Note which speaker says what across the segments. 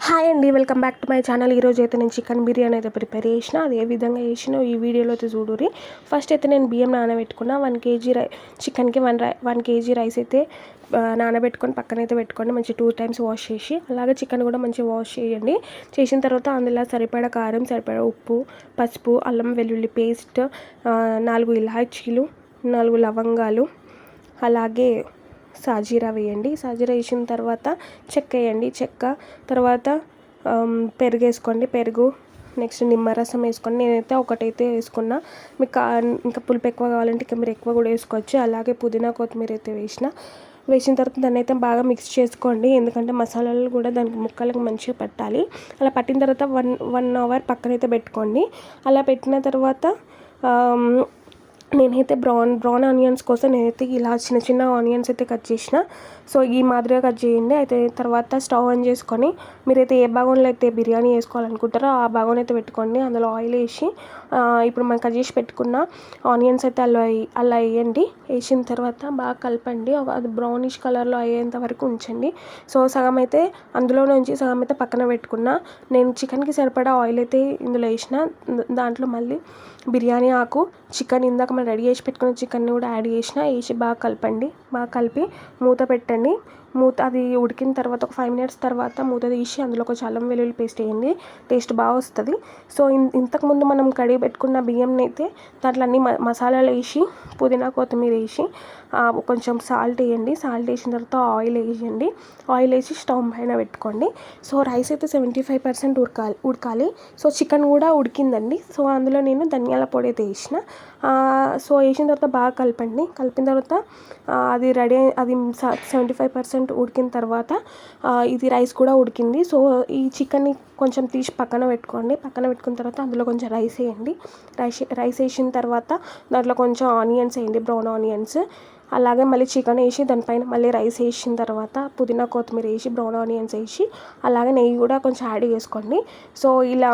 Speaker 1: Hi అండి, welcome back to my channel. ఈరోజు అయితే నేను చికెన్ బిర్యానీ అయితే ప్రిపేర్ చేసిన. అది ఏ విధంగా చేసినా ఈ వీడియోలో అయితే చూడుర్రి. ఫస్ట్ అయితే నేను బియ్యం నానబెట్టుకున్న 1 kg చికెన్కి 1 kg రైస్ అయితే నానబెట్టుకొని పక్కనైతే పెట్టుకోండి. మంచి 2 times వాష్ చేసి, అలాగే చికెన్ కూడా మంచిగా వాష్ చేయండి. చేసిన తర్వాత అందులో సరిపడా కారం, సరిపడా ఉప్పు, పసుపు, అల్లం వెల్లుల్లి పేస్ట్, 4 ఇలాచీలు, 4 లవంగాలు, అలాగే సాజీరా వేయండి. సాజీరా వేసిన తర్వాత చెక్క వేయండి. చెక్క తర్వాత పెరుగు వేసుకోండి. పెరుగు నెక్స్ట్ నిమ్మరసం వేసుకోండి. నేనైతే ఒకటైతే వేసుకున్నా. మీకు ఇంకా పులుపు ఎక్కువ కావాలంటే ఇంకా మీరు ఎక్కువ కూడా వేసుకోవచ్చు. అలాగే పుదీనా కొత్తిమీర అయితే వేసిన తర్వాత దాన్ని అయితే బాగా మిక్స్ చేసుకోండి. ఎందుకంటే మసాలాలు కూడా దానికి ముక్కలకు మంచిగా పట్టాలి. అలా పట్టిన తర్వాత 1 hour పక్కనైతే పెట్టుకోండి. అలా పెట్టిన తర్వాత నేనైతే బ్రౌన్ ఆనియన్స్ కోసం నేనైతే ఇలా చిన్న ఆనియన్స్ అయితే కట్ చేసిన. సో ఈ మాదిరిగా కట్ చేయండి. అయితే తర్వాత స్టవ్ ఆన్ చేసుకొని మీరైతే ఏ భాగంలో అయితే బిర్యానీ వేసుకోవాలనుకుంటారో ఆ భాగం అయితే పెట్టుకోండి. అందులో ఆయిల్ వేసి ఇప్పుడు మనం కట్ చేసి పెట్టుకున్న ఆనియన్స్ అయితే అలా వేయండి. వేసిన తర్వాత బాగా కలపండి. అది బ్రౌనిష్ కలర్లో అయ్యేంత వరకు ఉంచండి. సో సగం అయితే అందులో నుంచి సగం అయితే పక్కన పెట్టుకున్నా. నేను చికెన్కి సరిపడా ఆయిల్ అయితే ఇందులో వేసిన. దాంట్లో మళ్ళీ బిర్యానీ ఆకు, చికెన్ ఇందాక మనం రెడీ చేసి పెట్టుకున్న చికెన్ని కూడా యాడ్ వేసి బాగా కలపండి. బాగా కలిపి మూత పెట్టండి. అది ఉడికిన తర్వాత ఒక 5 minutes తర్వాత మూత తీసి అందులో కొంచెం అల్లం వెల్లుల్లి పేస్ట్ వేయండి. టేస్ట్ బాగా వస్తుంది. సో ఇంతకుముందు మనం కడిగి పెట్టుకున్న బియ్యంని అయితే దాంట్లో అన్ని మసాలాలు వేసి, పుదీనా కొత్తిమీర వేసి, కొంచెం సాల్ట్ వేయండి. సాల్ట్ వేసిన తర్వాత ఆయిల్ వేయండి. ఆయిల్ వేసి స్టవ్ పైన పెట్టుకోండి. సో రైస్ అయితే 75% ఉడకాలి. సో చికెన్ కూడా ఉడికిందండి. సో అందులో నేను ధనియాల పొడి అయితే వేసిన. సో వేసిన తర్వాత బాగా కలపండి. కలిపిన తర్వాత అది 75% ఉడికిన తర్వాత ఇది రైస్ కూడా ఉడికింది. సో ఈ చికెన్ని కొంచెం తీసి పక్కన పెట్టుకోండి. పక్కన పెట్టుకున్న తర్వాత అందులో కొంచెం రైస్ వేయండి. రైస్ వేసిన తర్వాత దాంట్లో కొంచెం ఆనియన్స్ వేయండి, బ్రౌన్ ఆనియన్స్. అలాగే మళ్ళీ చికెన్ వేసి దానిపైన మళ్ళీ రైస్ వేసిన తర్వాత పుదీనా కొత్తిమీర వేసి, బ్రౌన్ ఆనియన్స్ వేసి, అలాగే నెయ్యి కూడా కొంచెం యాడ్ చేసుకోండి. సో ఇలా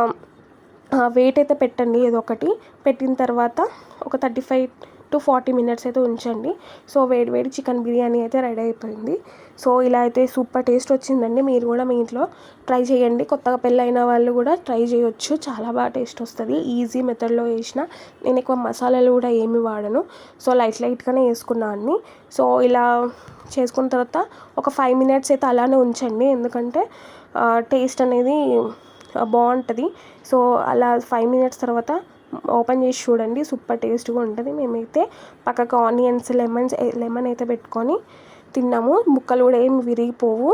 Speaker 1: వెయిట్ అయితే పెట్టండి. ఏదో ఒకటి పెట్టిన తర్వాత ఒక 35 to 40 minutes అయితే ఉంచండి. సో వేడి చికెన్ బిర్యానీ అయితే రెడీ అయిపోయింది. సో ఇలా అయితే సూపర్ టేస్ట్ వచ్చిందండి. మీరు కూడా మీ ఇంట్లో ట్రై చేయండి. కొత్తగా పెళ్ళైన వాళ్ళు కూడా ట్రై చేయొచ్చు. చాలా బాగా టేస్ట్ వస్తుంది. ఈజీ మెథడ్లో వేసిన. నేను ఎక్కువ మసాలాలు కూడా ఏమి వాడను. సో లైట్గానే వేసుకున్నాను అన్ని. సో ఇలా చేసుకున్న తర్వాత ఒక 5 minutes అయితే అలానే ఉంచండి. ఎందుకంటే టేస్ట్ అనేది బాగుంటుంది. సో అలా 5 minutes తర్వాత ఓపెన్ చేసి చూడండి. సూపర్ టేస్ట్గా ఉంటుంది. మేమైతే పక్కకు ఆనియన్స్, లెమన్ అయితే పెట్టుకొని తిన్నాము. ముక్కలు కూడా ఏమి విరిగిపోవు.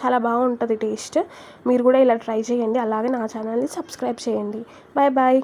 Speaker 1: చాలా బాగుంటుంది టేస్ట్. మీరు కూడా ఇలా ట్రై చేయండి. అలాగే నా ఛానల్ని సబ్స్క్రైబ్ చేయండి. బాయ్.